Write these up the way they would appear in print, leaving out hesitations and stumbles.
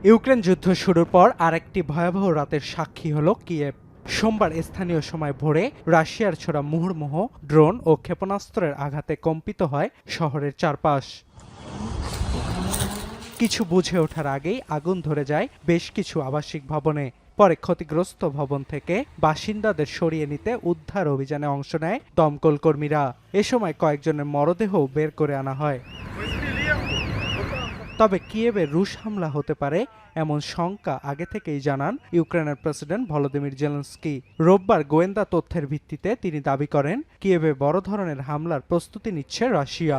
Ukraine যুদ্ধ শুরুর পর আরেকটি ভয়াবহ রাতের সাক্ষী হল কিয়েভ। সোমবার স্থানীয় সময় ভোরে রাশিয়ার ছোড়া মুহুর্মুহ ড্রোন ও ক্ষেপণাস্ত্রের আঘাতে কম্পিত হয় শহরের চারপাশ। কিছু বুঝে ওঠার আগেই আগুন ধরে যায় বেশ কিছু আবাসিক ভবনে। পরে ক্ষতিগ্রস্ত ভবন থেকে বাসিন্দাদের সরিয়ে নিতে উদ্ধার অভিযানে অংশ নেয় দমকল কর্মীরা। এ সময় কয়েকজনের মরদেহ বের করে আনা হয়। তবে কিয়েভে রুশ হামলা হতে পারে এমন শঙ্কা আগে থেকেই জানান ইউক্রেনের প্রেসিডেন্ট ভলোদিমির জেলেনস্কি। রোববার গোয়েন্দা তথ্যের ভিত্তিতে তিনি দাবি করেন কিয়েভে বড় ধরনের হামলার প্রস্তুতি নিচ্ছে রাশিয়া।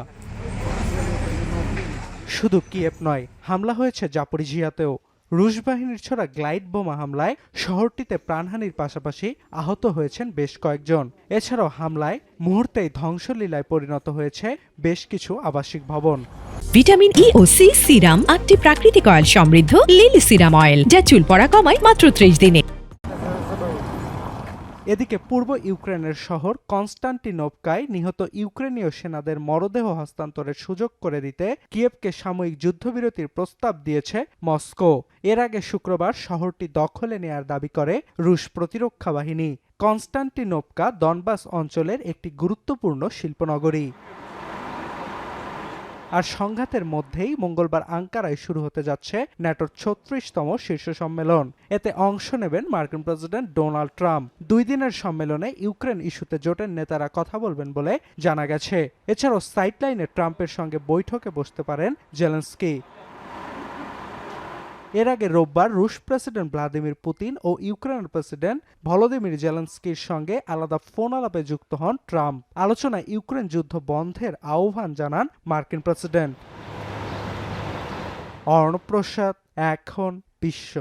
শুধু কিয়েভ নয়, হামলা হয়েছে জাপোরিঝিয়াতেও। রুশ বাহিনীর ছোড়া গ্লাইড বোমা হামলায় শহরটিতে প্রাণহানির পাশাপাশি আহত হয়েছেন বেশ কয়েকজন। এছাড়াও হামলায় মুহূর্তেই ধ্বংসলীলায় পরিণত হয়েছে বেশ কিছু আবাসিক ভবন। ভিটামিন ই ও সি সিরাম 8টি প্রাকৃতিক অয়েল সমৃদ্ধ লিলি সিরাম অয়েল, যা চুল পড়া কমায় মাত্র 30 দিনে। এদিকে পূর্ব ইউক্রেনের শহর কনস্টান্টিনোভকায় নিহত ইউক্রেনীয় সেনাদের মরদেহ হস্তান্তরের সুযোগ করে দিতে কিয়েভকে সাময়িক যুদ্ধবিরতির প্রস্তাব দিয়েছে মস্কো। এর আগে শুক্রবার শহরটি দখলে নেয়ার দাবি করে রুশ প্রতিরক্ষা বাহিনী। কনস্টান্টিনোভকা দনবাস অঞ্চলের একটি গুরুত্বপূর্ণ শিল্পনগরী। আর সংঘাতের মধ্যেই মঙ্গলবার আঙ্কারায় শুরু হতে যাচ্ছে ন্যাটোর ৩৬তম শীর্ষ সম্মেলন। এতে অংশ নেবেন মার্কিন প্রেসিডেন্ট ডোনাল্ড ট্রাম্প। 2 দিনের সম্মেলনে ইউক্রেন ইস্যুতে জোটের নেতারা কথা বলবেন বলে জানা গেছে। এছাড়াও সাইডলাইনে ট্রাম্পের সঙ্গে বৈঠকে বসতে পারেন জেলেনস্কি। এর আগে রোববার রুশ প্রেসিডেন্ট ভ্লাদিমির পুতিন ও ইউক্রেনের প্রেসিডেন্ট ভলোদিমির জেলেনস্কির সঙ্গে আলাদা ফোন আলাপে যুক্ত হন ট্রাম্প। আলোচনায় ইউক্রেন যুদ্ধ বন্ধের আহ্বান জানান মার্কিন প্রেসিডেন্ট। অর্ণব প্রসাদ, এখন বিশ্ব।